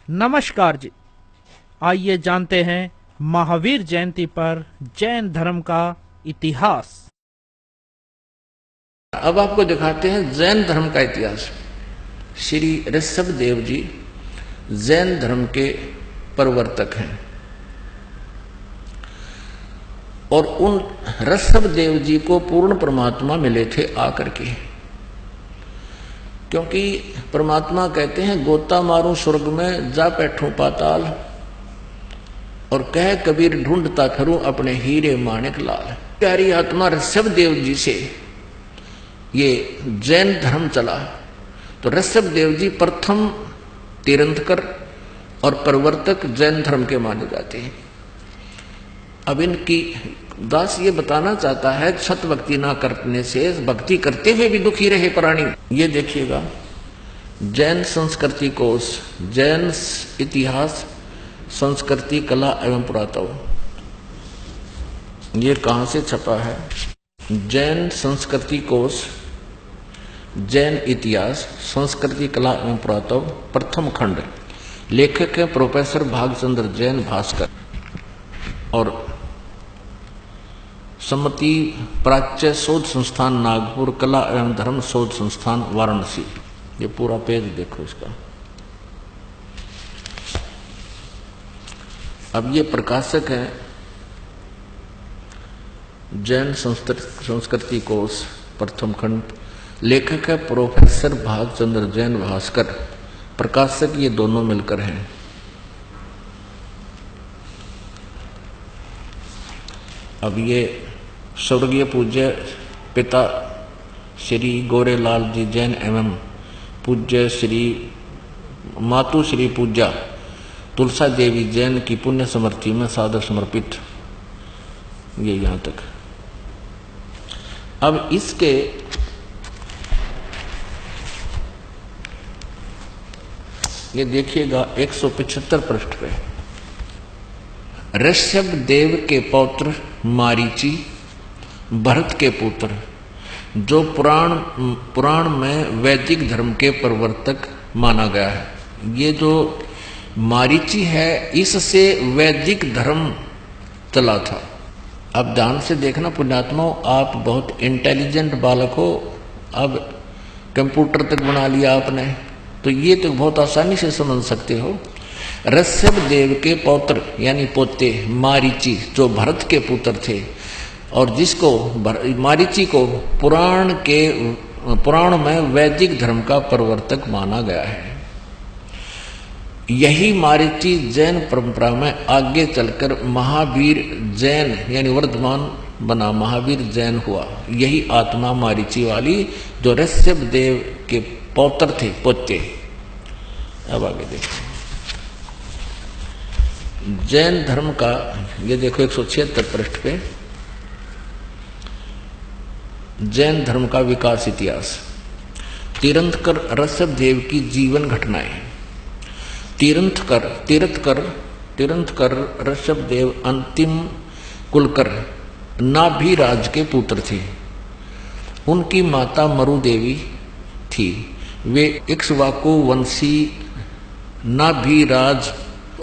नमस्कार जी, आइए जानते हैं महावीर जयंती पर जैन धर्म का इतिहास। अब आपको दिखाते हैं जैन धर्म का इतिहास। श्री ऋषभ देव जी जैन धर्म के प्रवर्तक हैं और उन ऋषभ देव जी को पूर्ण परमात्मा मिले थे आकर के, क्योंकि परमात्मा कहते हैं गोता मारूं स्वर्ग में जा बैठूं पाताल और कह कबीर ढूंढता फिरूं अपने हीरे माणिक लाल। प्यारी आत्मा ऋषभ देव जी से ये जैन धर्म चला, तो ऋषभ देव जी प्रथम तीर्थंकर और प्रवर्तक जैन धर्म के माने जाते हैं। अब इनकी दास ये बताना चाहता है सत भक्ति ना करने से भक्ति करते हुए भी दुखी रहे प्राणी। ये देखिएगा जैन संस्कृति कोश, जैन इतिहास, संस्कृति, कला एवं पुरातत्व, ये कहां से छपा है? जैन संस्कृति कोश, जैन इतिहास, संस्कृति, कला एवं पुरातत्व, प्रथम खंड। लेखक है प्रोफेसर भागचंद्र जैन भास्कर और सम्मति प्राच्य शोध संस्थान नागपुर, कला एवं धर्म शोध संस्थान वाराणसी। ये पूरा पेज देखो इसका। अब ये प्रकाशक है जैन संस्कृति कोश, प्रथम खंड। लेखक है प्रोफेसर भागचंद्र जैन भास्कर, प्रकाशक ये दोनों मिलकर हैं। अब ये स्वर्गीय पूज्य पिता श्री गोरेलाल जी जैन एवं पूज्य श्री मातु श्री पूज्या तुलसा देवी जैन की पुण्य स्मृति में सादर समर्पित। ये यहां तक। अब इसके ये देखिएगा 175 पृष्ठ पे ऋषभ देव के पौत्र मारीची, भरत के पुत्र, जो पुराण में वैदिक धर्म के प्रवर्तक माना गया है। ये जो मारीची है इससे वैदिक धर्म चला था। अब ध्यान से देखना पुण्यात्माओं, आप बहुत इंटेलिजेंट बालक हो, अब कंप्यूटर तक बना लिया आपने, तो ये तो बहुत आसानी से समझ सकते हो। ऋषभ देव के पौत्र यानी पोते मारीची, जो भरत के पुत्र थे और जिसको मारीची को पुराण में वैदिक धर्म का प्रवर्तक माना गया है। यही मारीची जैन परंपरा में आगे चलकर महावीर जैन यानी वर्धमान बना, महावीर जैन हुआ। यही आत्मा मारीची वाली जो ऋषभ देव के पौत्र थे, पोते। अब आगे देखो जैन धर्म का, ये देखो 176 पृष्ठ पे जैन धर्म का विकास इतिहास। तीर्थंकर ऋषभ देव की जीवन घटनाएं। तीर्थंकर ऋषभ देव अंतिम कुलकर नाभिराज के पुत्र थे। उनकी माता मरु देवी थी। वे इक्ष्वाकु वंशी नाभिराज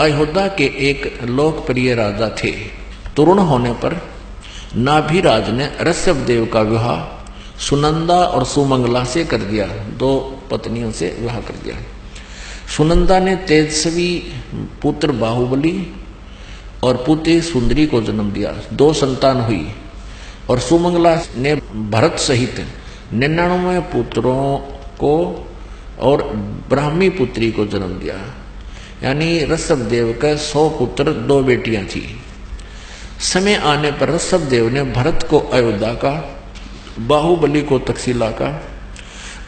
अयोध्या के एक लोकप्रिय राजा थे। तरुण होने पर नाभिराज ने ऋषभ देव का विवाह सुनंदा और सुमंगला से कर दिया। दो पत्नियों से विवाह कर दिया। सुनंदा ने तेजस्वी पुत्र बाहुबली और पुत्री सुंदरी को जन्म दिया। 2 संतान हुई और सुमंगला ने भरत सहित 99 पुत्रों को और ब्राह्मी पुत्री को जन्म दिया। यानी ऋषभ देव का 100 पुत्र, 2 बेटियां थी। समय आने पर ऋषभ देव ने भरत को अयोध्या का, बाहुबली को तक्षशिला का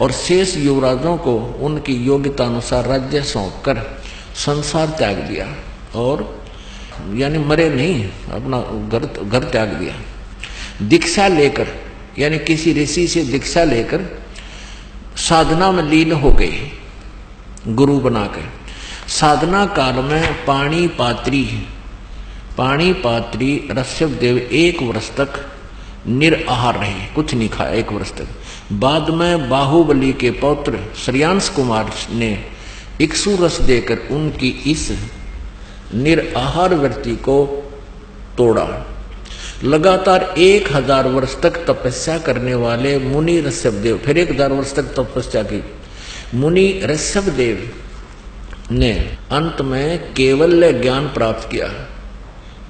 और शेष युवराजों को उनकी योग्यता अनुसार राज्य सौंपकर संसार त्याग दिया। और यानी मरे नहीं, अपना घर त्याग दिया। दीक्षा लेकर यानी किसी ऋषि से दीक्षा लेकर साधना में लीन हो गए, गुरु बनाकर। साधना काल में पाणी पात्री ऋषभ देव 1 वर्ष तक निराहार रहे, कुछ नहीं खाया 1 वर्ष तक। बाद में बाहुबली के पौत्र श्रेयांश कुमार ने इक्षु रस देकर उनकी इस निराहार वृत्ति को तोड़ा। लगातार 1000 वर्ष तक तपस्या करने वाले मुनि ऋषभदेव, फिर 1000 वर्ष तक तपस्या की मुनि ऋषभदेव ने अंत में केवल्य ज्ञान प्राप्त किया।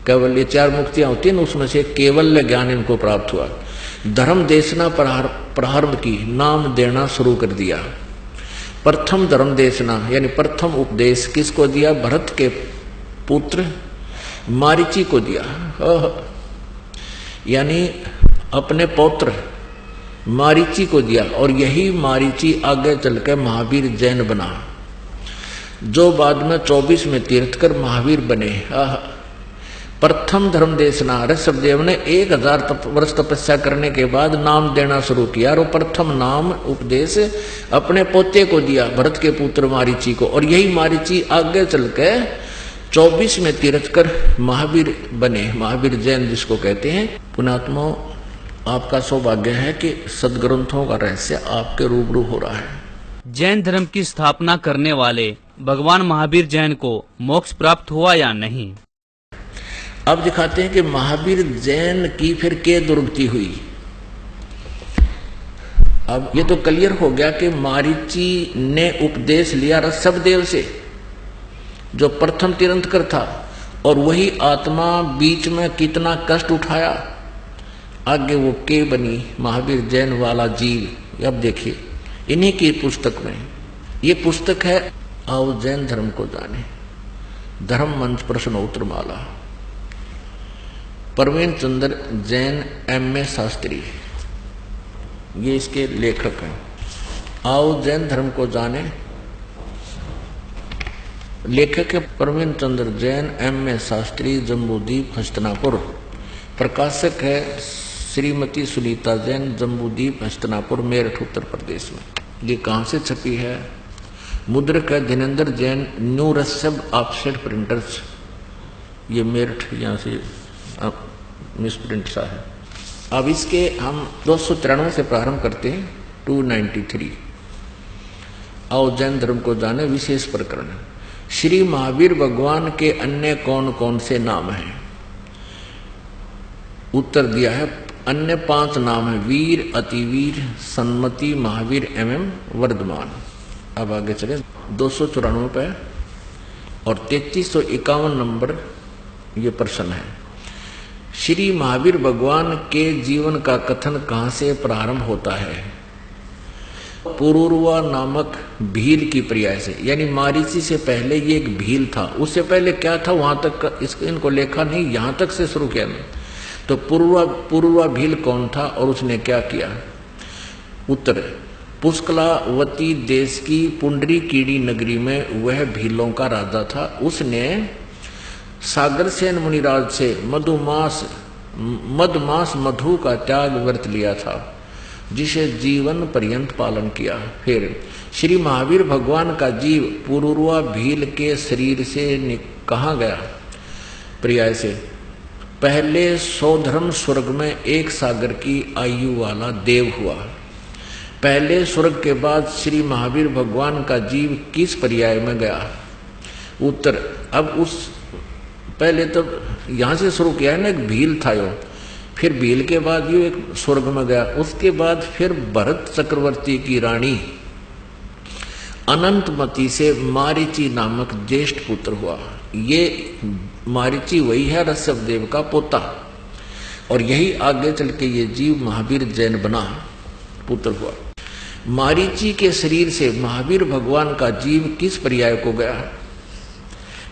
केवल्य 4 मुक्तियां होती हैं, उसमें से केवल्य ज्ञान इनको प्राप्त हुआ। धर्म देशना प्रारंभ की, नाम देना शुरू कर दिया। प्रथम धर्म देशना यानी प्रथम उपदेश किसको दिया? भरत के पुत्र मारीची को दिया, यानी अपने पौत्र मारीची को दिया। और यही मारीची आगे चलकर महावीर जैन बना, जो बाद में 24 में तीर्थकर महावीर बने। प्रथम धर्म देशना, ऋषभदेव ने 1000 वर्ष तपस्या करने के बाद नाम देना शुरू किया, और प्रथम नाम उपदेश अपने पोते को दिया, भरत के पुत्र मारीची को। और यही मारीची आगे चलकर 24 में तीर्थकर महावीर बने, महावीर जैन जिसको कहते हैं। पुण्यात्माओं, आपका सौभाग्य है कि सदग्रंथों का रहस्य आपके रूबरू हो रहा है। जैन धर्म की स्थापना करने वाले भगवान महावीर जैन को मोक्ष प्राप्त हुआ या नहीं? अब दिखाते हैं कि महावीर जैन की फिर क्या दुर्गति हुई। अब ये तो क्लियर हो गया कि मारीची ने उपदेश लिया ऋषभदेव से, जो प्रथम तीर्थंकर था, और वही आत्मा बीच में कितना कष्ट उठाया। आगे वो के बनी महावीर जैन वाला जीव। अब देखिए इन्हीं की पुस्तक में, ये पुस्तक है आओ जैन धर्म को जाने, धर्म मंच प्रश्नोत्तर माला, प्रवीण चंद्र जैन M.A. शास्त्री, ये इसके लेखक हैं। आओ जैन धर्म को जाने, लेखक है प्रवीण चंद्र जैन M.A. शास्त्री, जम्बूद्वीप हस्तिनापुर। प्रकाशक है श्रीमती सुनीता जैन, जम्बूद्वीप हस्तिनापुर, मेरठ उत्तर प्रदेश में। ये कहाँ से छपी है? मुद्रक है Dhirendra Jain, new Rishabh offset printers, ये मेरठ, यहाँ से मिसप्रिंट सा है। अब इसके हम 293 से प्रारंभ करते हैं, 293। आओ जैन धर्म को जाने, विशेष प्रकरण। श्री महावीर भगवान के अन्य कौन कौन से नाम हैं? उत्तर दिया है अन्य 5 नाम है, वीर, अतिवीर, सन्मति, महावीर एवं वर्धमान। अब आगे चले 294 पे और 3351 नंबर ये प्रश्न है। श्री महावीर भगवान के जीवन का कथन कहाँ से प्रारंभ होता है? पुरुरवा नामक भील की पर्याय से, यानी मारीची से पहले ये एक भील था। उससे पहले क्या था वहां तक इनको लेखा नहीं, यहां तक से शुरू किया नहीं। तो पुरुरवा भील कौन था और उसने क्या किया? उत्तर, पुष्कलावती देश की पुंडरी कीड़ी नगरी में वह भीलों का राजा था। उसने सागरसेन मुनिराज से मधुमास मधु का त्याग व्रत लिया था, जिसे जीवन पर्यंत पालन किया। फिर श्री महावीर भगवान का जीव पुरुरवा भील के शरीर से कहाँ गया? पर्याय से, पहले सौधर्म स्वर्ग में 1 सागर की आयु वाला देव हुआ। पहले स्वर्ग के बाद श्री महावीर भगवान का जीव किस पर्याय में गया? उत्तर, अब उस पहले तो यहां से शुरू किया है ना, एक भील था यो, फिर भील के बाद यो एक स्वर्ग में गया। उसके बाद फिर भरत चक्रवर्ती की रानी अनंतमती से मारीची नामक ज्येष्ठ पुत्र हुआ। ये मारीची वही है ऋषभदेव का पोता, और यही आगे चल के ये जीव महावीर जैन बना, पुत्र हुआ। मारीची के शरीर से महावीर भगवान का जीव किस पर्याय को गया?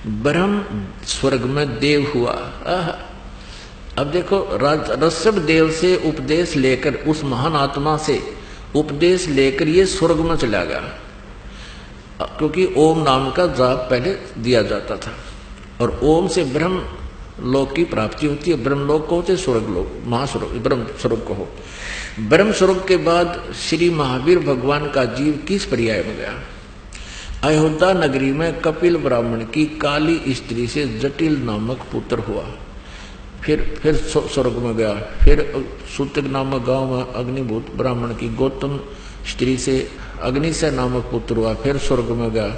ब्रह्म स्वर्ग में देव हुआ। अब देखो, ऋषभदेव से उपदेश लेकर, उस महान आत्मा से उपदेश लेकर ये स्वर्ग में चला गया, क्योंकि ओम नाम का जाप पहले दिया जाता था, और ओम से ब्रह्म लोक की प्राप्ति होती है। ब्रह्म लोक को होते स्वर्ग लोक, महास्वर्ग, ब्रह्म स्वर्ग को हो। ब्रह्म स्वर्ग के बाद श्री महावीर भगवान का जीव किस पर्याय में गया? अयोध्या नगरी में कपिल ब्राह्मण की काली स्त्री से जटिल नामक पुत्र हुआ। फिर स्वर्ग में गया। फिर सूतक नामक गांव में अग्निभूत ब्राह्मण की गौतम स्त्री से अग्निशय नामक पुत्र हुआ, फिर स्वर्ग में गया।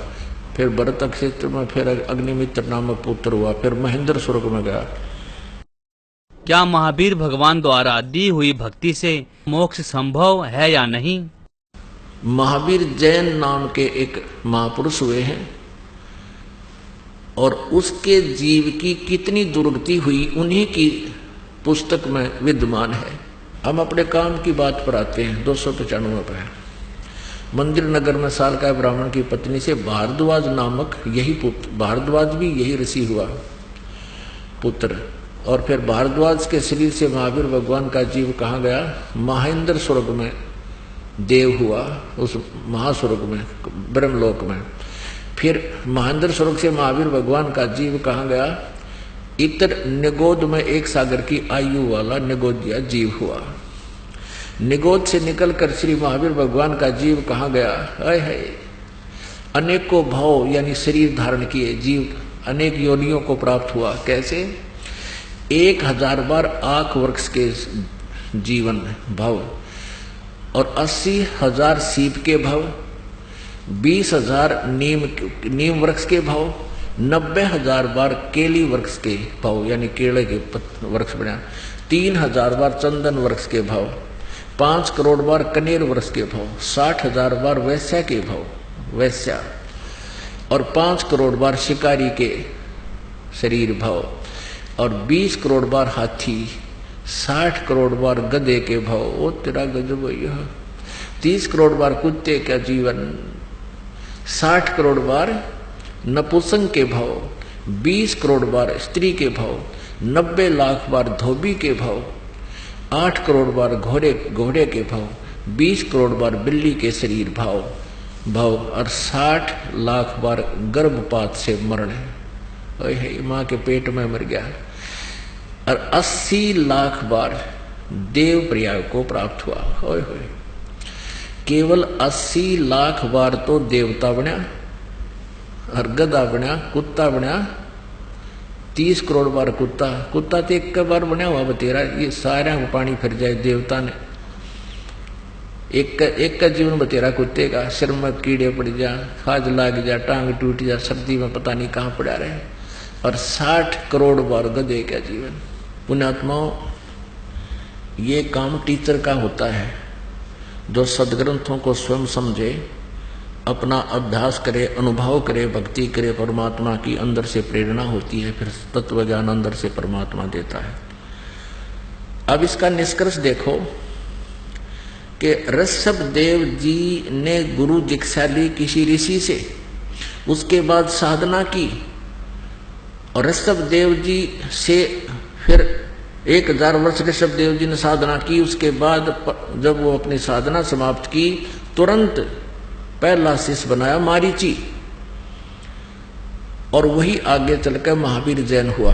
फिर भरत क्षेत्र में, फिर अग्निमित्र नामक पुत्र हुआ, फिर महेंद्र स्वर्ग में गया। क्या महावीर भगवान द्वारा दी हुई भक्ति से मोक्ष संभव है या नहीं? महावीर जैन नाम के एक महापुरुष हुए हैं और उसके जीव की कितनी दुर्गति हुई उन्हीं की पुस्तक में विद्यमान है। हम अपने काम की बात पर आते हैं। 295 पर मंदिर नगर में साल का ब्राह्मण की पत्नी से भारद्वाज नामक यही पुत्र, भारद्वाज भी यही ऋषि हुआ पुत्र। और फिर भारद्वाज के शरीर से महावीर भगवान का जीव कहाँ गया? महेंद्र स्वर्ग में देव हुआ, उस महास्वर्ग में, ब्रह्मलोक में। फिर महेंद्र स्वर्ग से महावीर भगवान का जीव कहाँ गया? इतर निगोद में एक सागर की आयु वाला निगोदिया जीव हुआ। निगोद से निकलकर श्री महावीर भगवान का जीव कहाँ गया? है अनेकों भाव यानी शरीर धारण किए जीव अनेक योनियों को प्राप्त हुआ। कैसे? 1000 बार आंख वृक्ष के जीवन भव और 80,000 सीप के भव, 20,000 नीम वृक्ष के भव, 90,000 बार केली वृक्ष के भाव यानी केले के वृक्ष बना, 3,000 बार चंदन वृक्ष के भाव, 5 करोड़ बार कनेर वृक्ष के भाव, 60,000 बार वैश्या के भाव वैश्या, और 5 करोड़ बार शिकारी के शरीर भाव, और 20 करोड़ बार हाथी, 60 करोड़ बार गधे के भाव। ओ तेरा गजब यह 30 करोड़ बार कुत्ते का जीवन, 60 करोड़ बार नपुंसक के भाव, 20 करोड़ बार स्त्री के भाव, 90 लाख बार धोबी के भाव, 8 करोड़ बार घोड़े के भाव, 20 करोड़ बार बिल्ली के शरीर भाव और 60 लाख बार गर्भपात से मरण है, माँ के पेट में मर गया, और 80 लाख बार देव प्रयाग को प्राप्त हुआ। होय केवल 80 लाख बार तो देवता बना और गधा बना, कुत्ता बना, 30 करोड़ बार कुत्ता तो एक बार बना हुआ बतेरा। ये सारा को पानी फिर जाए देवता ने, एक का जीवन बतेरा कुत्ते का, सिर में कीड़े पड़ जा, खाज लाग जा, टांग टूट जा, सर्दी में पता नहीं कहाँ पड़ा रहे, और 60 करोड़ बार गधे का जीवन। पुण्यात्माओं, ये काम टीचर का होता है जो सदग्रंथों को स्वयं समझे, अपना अभ्यास करे, अनुभव करे, भक्ति करे, परमात्मा की अंदर से प्रेरणा होती है, फिर तत्व ज्ञान अंदर से परमात्मा देता है। अब इसका निष्कर्ष देखो कि ऋषभ देव जी ने गुरु दीक्षा ली किसी ऋषि से, उसके बाद साधना की, और ऋषभ देव जी से फिर 1000 वर्ष ऋषभ देव जी ने साधना की। उसके बाद जब वो अपनी साधना समाप्त की, तुरंत पहला शिष्य बनाया मारीची, और वही आगे चलकर महावीर जैन हुआ।